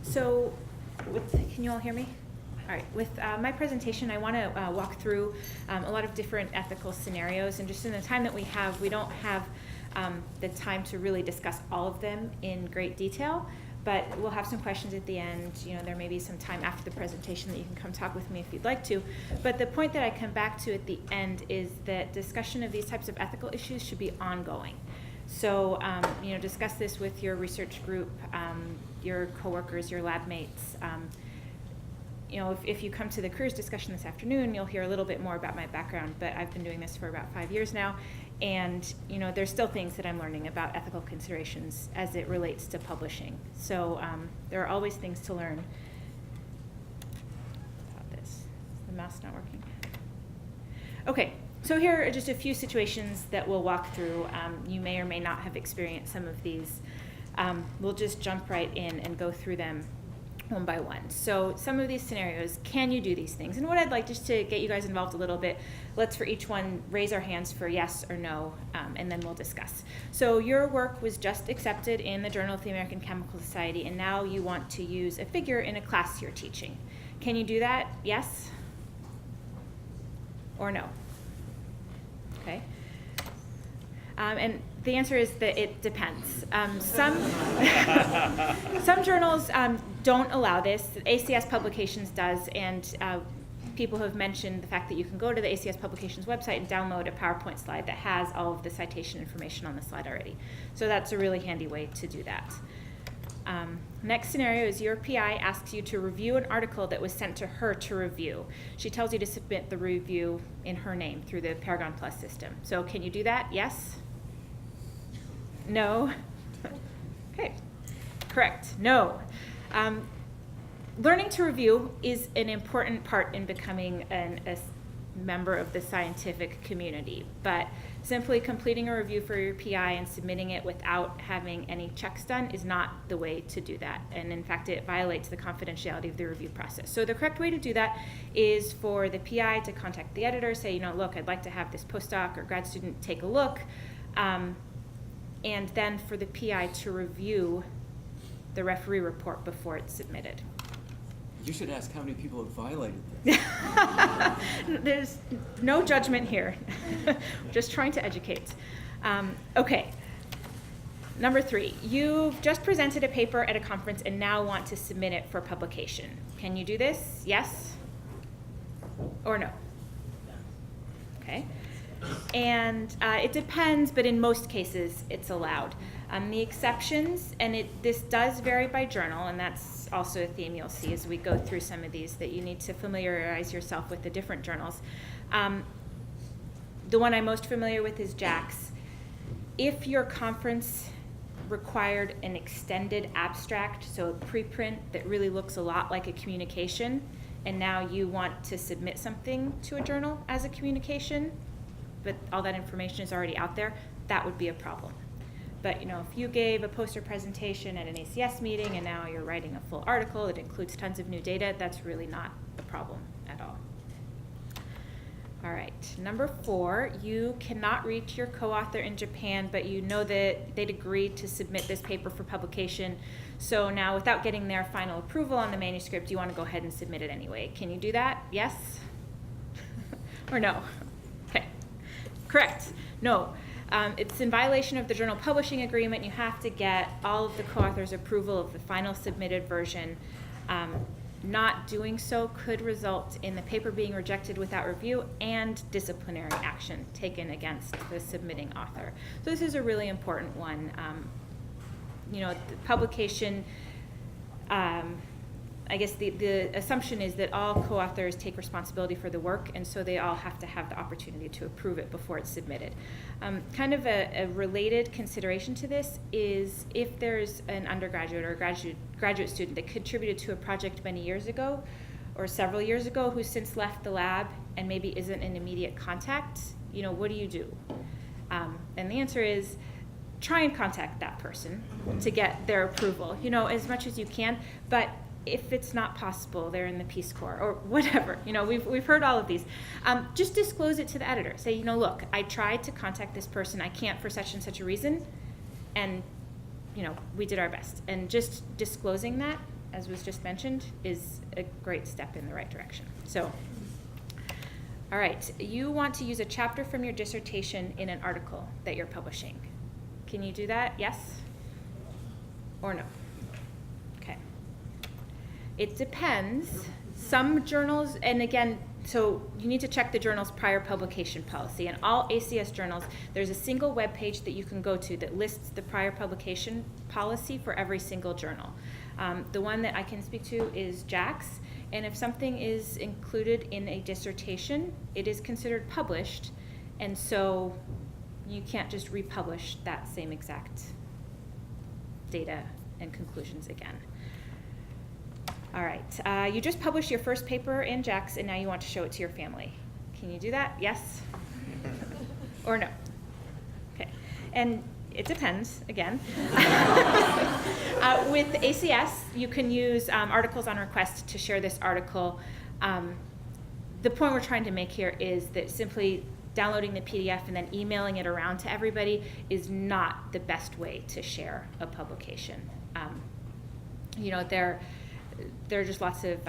So, can you all hear me? All right, with my presentation, I want to walk through a lot of different ethical scenarios, and just in the time that we have, we don't have the time to really discuss all of them in great detail, but we'll have some questions at the end. You know, there may be some time after the presentation that you can come talk with me if you'd like to. But the point that I come back to at the end is that discussion of these types of ethical issues should be ongoing. So, you know, discuss this with your research group, your coworkers, your lab mates. You know, if you come to the careers discussion this afternoon, you'll hear a little bit more about my background, but I've been doing this for about 5 years now, and, you know, there's still things that I'm learning about ethical considerations as it relates to publishing. So there are always things to learn about this. Is the mouse not working? Okay, so here are just a few situations that we'll walk through. You may or may not have experienced some of these. We'll just jump right in and go through them one by one. So some of these scenarios, can you do these things? And what I'd like, just to get you guys involved a little bit, let's for each one raise our hands for yes or no, and then we'll discuss. So your work was just accepted in the Journal of the American Chemical Society, and now you want to use a figure in a class you're teaching. Can you do that? Yes or no? Okay. And the answer is that it depends. Some journals don't allow this. ACS Publications does, and people have mentioned the fact that you can go to the ACS Publications website and download a PowerPoint slide that has all of the citation information on the slide already. So that's a really handy way to do that. Next scenario is your PI asks you to review an article that was sent to her to review. She tells you to submit the review in her name through the Paragon Plus system. So can you do that? Yes? No? Okay, correct, no. Learning to review is an important part in becoming a member of the scientific community, but simply completing a review for your PI and submitting it without having any checks done is not the way to do that. And in fact, it violates the confidentiality of the review process. So the correct way to do that is for the PI to contact the editor, say, you know, look, I'd like to have this postdoc or grad student take a look, and then for the PI to review the referee report before it's submitted. You should ask how many people have violated this. There's no judgment here. Just trying to educate. Okay. Number 3, you've just presented a paper at a conference and now want to submit it for publication. Can you do this? Yes or no? Okay. And it depends, but in most cases it's allowed. The exceptions, and this does vary by journal, and that's also a theme you'll see as we go through some of these, that you need to familiarize yourself with the different journals. The one I'm most familiar with is JACS. If your conference required an extended abstract, so a preprint that really looks a lot like a communication, and now you want to submit something to a journal as a communication, but all that information is already out there, that would be a problem. But, you know, if you gave a poster presentation at an ACS meeting and now you're writing a full article that includes tons of new data, that's really not a problem at all. All right, number 4, you cannot reach your co-author in Japan, but you know that they'd agreed to submit this paper for publication. So now, without getting their final approval on the manuscript, you want to go ahead and submit it anyway. Can you do that? Yes? Or no? Okay, correct. No. It's in violation of the journal publishing agreement. You have to get all of the co-authors' approval of the final submitted version. Not doing so could result in the paper being rejected without review and disciplinary action taken against the submitting author. So this is a really important one. You know, the publication, I guess the assumption is that all co-authors take responsibility for the work, and so they all have to have the opportunity to approve it before it's submitted. Kind of a related consideration to this is if there's an undergraduate or a graduate student that contributed to a project many years ago or several years ago who's since left the lab and maybe isn't in immediate contact, you know, what do you do? And the answer is try and contact that person to get their approval, you know, as much as you can, but if it's not possible, they're in the Peace Corps or whatever, you know, we've heard all of these. Just disclose it to the editor. Say, you know, look, I tried to contact this person. I can't for such and such a reason. And, you know, we did our best. And just disclosing that as was just mentioned, is a great step in the right direction. So, all right, you want to use a chapter from your dissertation in an article that you're publishing. Can you do that? Yes? Or no? Okay. It depends. Some journals, and again, so you need to check the journal's prior publication policy. In all ACS journals, there's a single web page that you can go to that lists the prior publication policy for every single journal. The one that I can speak to is JACS, and if something is included in a dissertation, it is considered published, and so you can't just republish that same exact data and conclusions again. All right, you just published your first paper in JACS, and now you want to show it to your family. Can you do that? Yes? Or no? Okay, and it depends, again. With ACS, you can use articles on request to share this article. The point we're trying to make here is that simply downloading the PDF and then emailing it around to everybody is not the best way to share a publication. You know, there are just lots of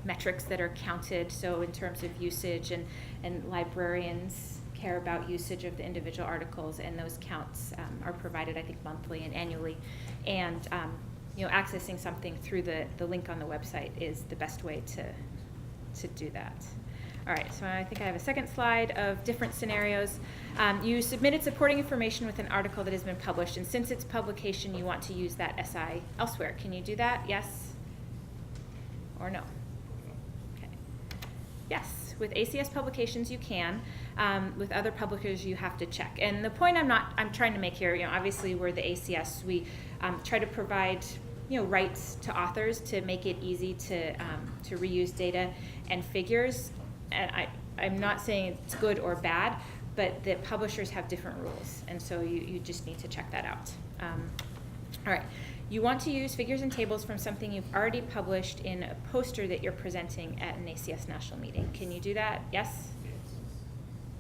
metrics that are counted, so in terms of usage, and librarians care about usage of the individual articles, and those counts are provided, I think, monthly and annually. And you know, accessing something through the link on the website is the best way to do that. All right, so I think I have a second slide of different scenarios. You submitted supporting information with an article that has been published, and since its publication, you want to use that SI elsewhere. Can you do that? Yes? Or no? Okay. Yes, with ACS publications you can. With other publishers you have to check. And the point I'm trying to make here, you know, obviously we're the ACS, we try to provide, you know, rights to authors to make it easy to reuse data and figures. And I'm not saying it's good or bad, but the publishers have different rules, and so you just need to check that out. All right. You want to use figures and tables from something you've already published in a poster that you're presenting at an ACS national meeting. Can you do that? Yes?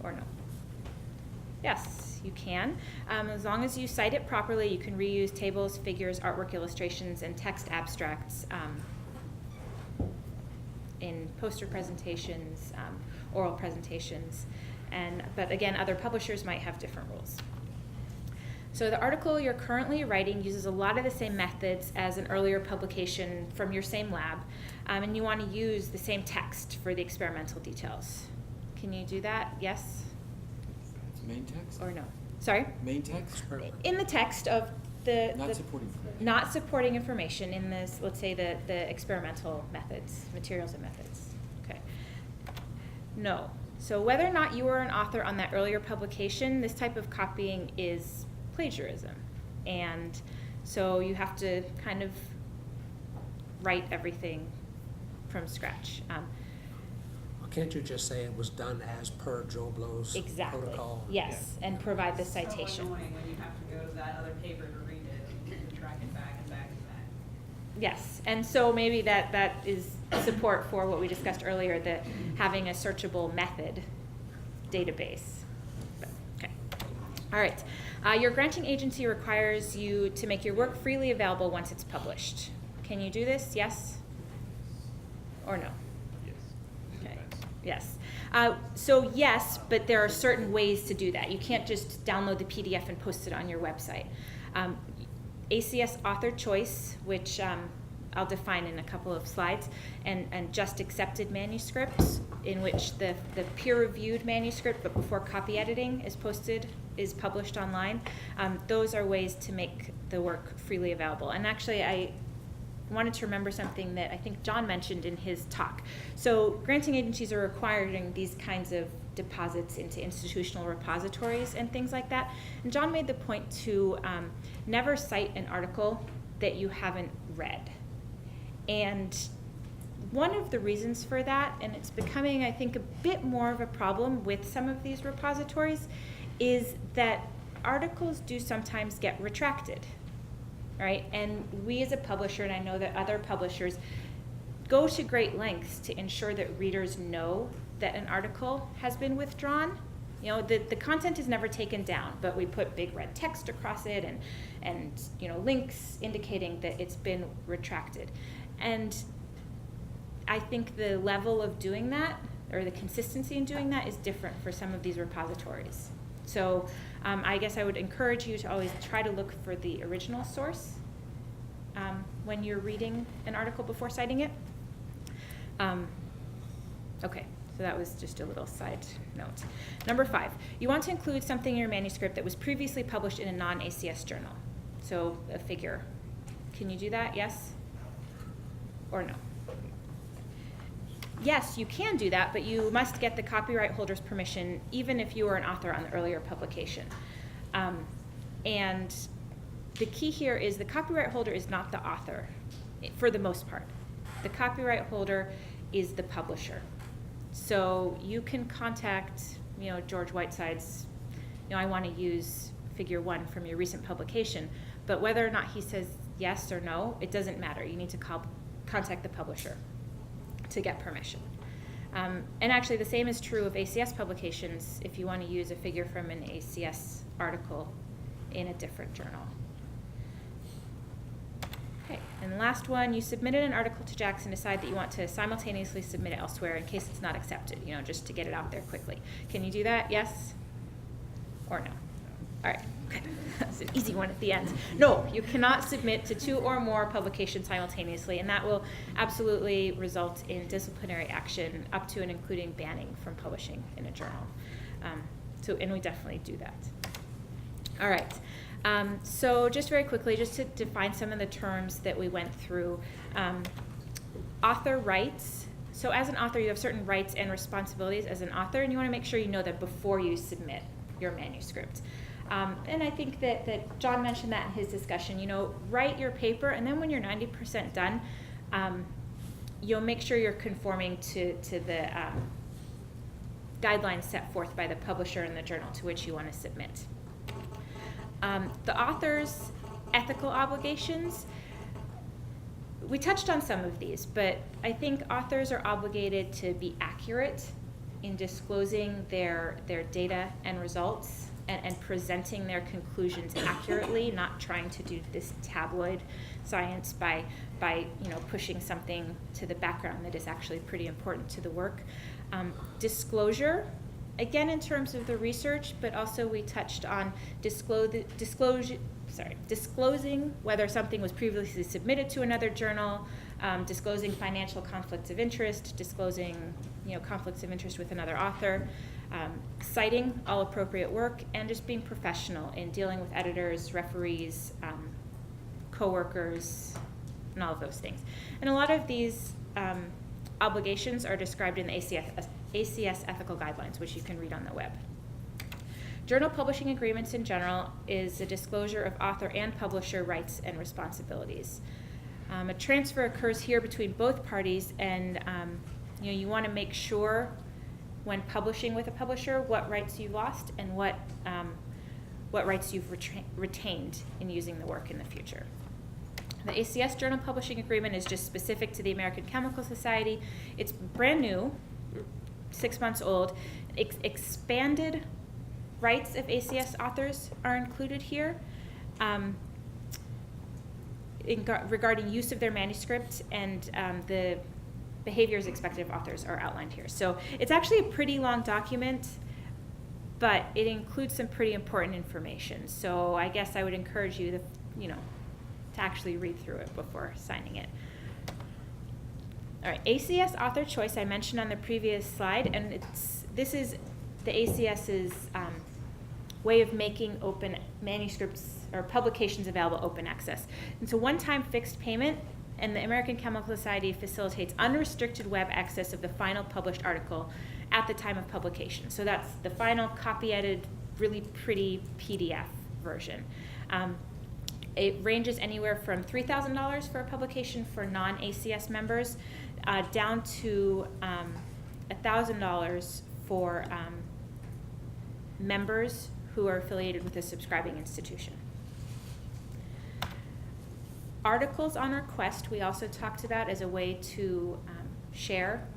Or no? Yes, you can. As long as you cite it properly, you can reuse tables, figures, artwork illustrations, and text abstracts in poster presentations, oral presentations, but again, other publishers might have different rules. So the article you're currently writing uses a lot of the same methods as an earlier publication from your same lab, and you want to use the same text for the experimental details. Can you do that? Yes? It's main text? Or no? Sorry? Main text? In the text of Not supporting information. Not supporting information in this, let's say the experimental methods, materials and methods. Okay. No. So whether or not you were an author on that earlier publication, this type of copying is plagiarism. And so you have to kind of write everything from scratch. Can't you just say it was done as per Joe Blow's Exactly. protocol? Yes, and provide the citation. So annoying when you have to go to that other paper to read it and track it back and back and back. Yes, and so maybe that is support for what we discussed earlier, the having a searchable method database. Okay. All right. Your granting agency requires you to make your work freely available once it's published. Can you do this? Yes? Or no? Okay. Yes. So yes, but there are certain ways to do that. You can't just download the PDF and post it on your website. ACS author choice, which I'll define in a couple of slides, and just accepted manuscripts, in which the peer-reviewed manuscript, but before copy editing is published online. Those are ways to make the work freely available. And actually, I wanted to remember something that I think John mentioned in his talk. So granting agencies are requiring these kinds of deposits into institutional repositories and things like that. And John made the point to never cite an article that you haven't read. And one of the reasons for that, and it's becoming, I think, a bit more of a problem with some of these repositories, is that articles do sometimes get retracted. Right? And we as a publisher, and I know that other publishers, go to great lengths to ensure that readers know that an article has been withdrawn. You know, the content is never taken down, but we put big red text across it and you know, links indicating that it's been retracted. And I think the level of doing that, or the consistency in doing that, is different for some of these repositories. So I guess I would encourage you to always try to look for the original source when you're reading an article before citing it. Okay, so that was just a little side note. Number 5, you want to include something in your manuscript that was previously published in a non-ACS journal. So a figure. Can you do that? Yes? Or no? Yes, you can do that, but you must get the copyright holder's permission even if you were an author on the earlier publication. And the key here is the copyright holder is not the author, for the most part. The copyright holder is the publisher. So you can contact, George Whiteside's, I want to use figure 1 from your recent publication, but whether or not he says yes or no, it doesn't matter. You need to contact the publisher to get permission. And actually the same is true of ACS publications if you want to use a figure from an ACS article in a different journal. Okay, and the last one, you submitted an article to JAX and decide that you want to simultaneously submit it elsewhere in case it's not accepted, just to get it out there quickly. Can you do that? Yes? Or no? All right, okay. That's an easy one at the end. No, you cannot submit to 2 or more publications simultaneously, and that will absolutely result in disciplinary action up to and including banning from publishing in a journal. And we definitely do that. All right. So just very quickly, just to define some of the terms that we went through. Author rights. So as an author, you have certain rights and responsibilities as an author, and you want to make sure you know that before you submit your manuscript. And I think that John mentioned that in his discussion. Write your paper, and then when you're 90% done, you'll make sure you're conforming to the guidelines set forth by the publisher and the journal to which you want to submit. The author's ethical obligations, we touched on some of these, but I think authors are obligated to be accurate in disclosing their data and results and presenting their conclusions accurately, not trying to do this tabloid science by pushing something to the background that is actually pretty important to the work. Disclosure, again in terms of the research, but also we touched on disclosing whether something was previously submitted to another journal, disclosing financial conflicts of interest, disclosing conflicts of interest with another author, citing all appropriate work, and just being professional in dealing with editors, referees, co-workers, and all of those things. And a lot of these obligations are described in the ACS ethical guidelines, which you can read on the web. Journal publishing agreements in general is a disclosure of author and publisher rights and responsibilities. A transfer occurs here between both parties, and you want to make sure when publishing with a publisher what rights you lost and what rights you've retained in using the work in the future. The ACS journal publishing agreement is just specific to the American Chemical Society. It's brand new, 6 months old. Expanded rights of ACS authors are included here regarding use of their manuscript, and the behaviors expected of authors are outlined here. So it's actually a pretty long document, but it includes some pretty important information. So I guess I would encourage you to, to actually read through it before signing it. All right, ACS author choice I mentioned on the previous slide, and this is the ACS's way of making open manuscripts or publications available open access. It's a one-time fixed payment, and the American Chemical Society facilitates unrestricted web access of the final published article at the time of publication. So that's the final copy-edited, really pretty PDF version. It ranges anywhere from $3,000 for a publication for non-ACS members down to $1,000 for members who are affiliated with a subscribing institution. Articles on request we also talked about as a way to share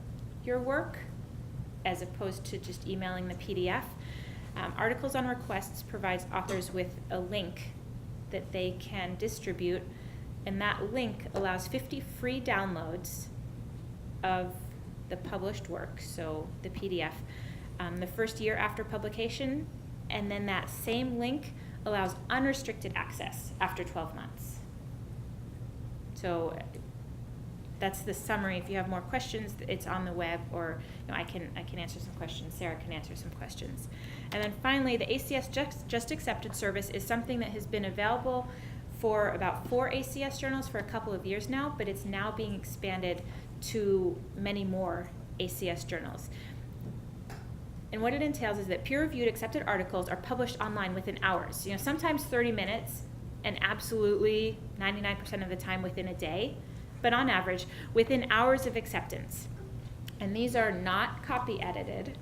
your work as opposed to just emailing the PDF. Articles on requests provides authors with a link that they can distribute And that link allows 50 free downloads of the published work, so the PDF, the first year after publication, and then that same link allows unrestricted access after 12 months. So that's the summary. If you have more questions, it's on the web, or I can answer some questions. Sarah can answer some questions. And then finally, the ACS Just Accepted service is something that has been available for about 4 ACS journals for a couple of years now, but it's now being expanded to many more ACS journals. And what it entails is that peer-reviewed accepted articles are published online within hours. Sometimes 30 minutes, and absolutely 99% of the time within a day, but on average, within hours of acceptance. And these are not copy edited,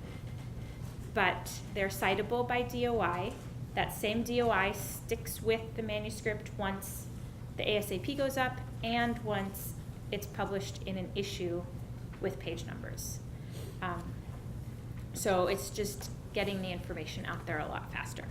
but they're citable by DOI. That same DOI sticks with the manuscript once the ASAP goes up and once it's published in an issue with page numbers. So it's just getting the information out there a lot faster.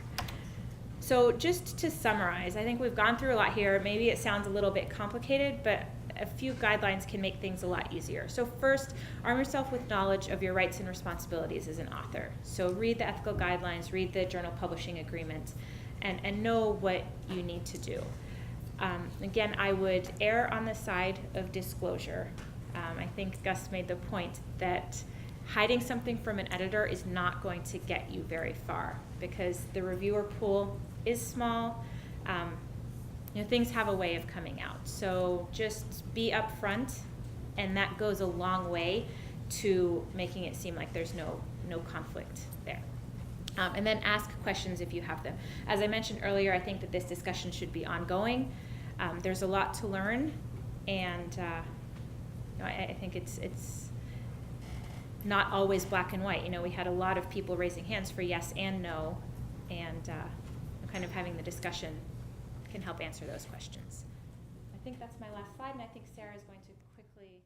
So just to summarize, I think we've gone through a lot here. Maybe it sounds a little bit complicated, but a few guidelines can make things a lot easier. So first, arm yourself with knowledge of your rights and responsibilities as an author. So read the ethical guidelines, read the journal publishing agreement, and know what you need to do. Again, I would err on the side of disclosure. I think Gus made the point that hiding something from an editor is not going to get you very far because the reviewer pool is small. Things have a way of coming out. So just be upfront, and that goes a long way to making it seem like there's no conflict there. And then ask questions if you have them. As I mentioned earlier, I think that this discussion should be ongoing. There's a lot to learn, and I think it's not always black and white. We had a lot of people raising hands for yes and no, and kind of having the discussion can help answer those questions. I think that's my last slide, and I think Sarah is going to quickly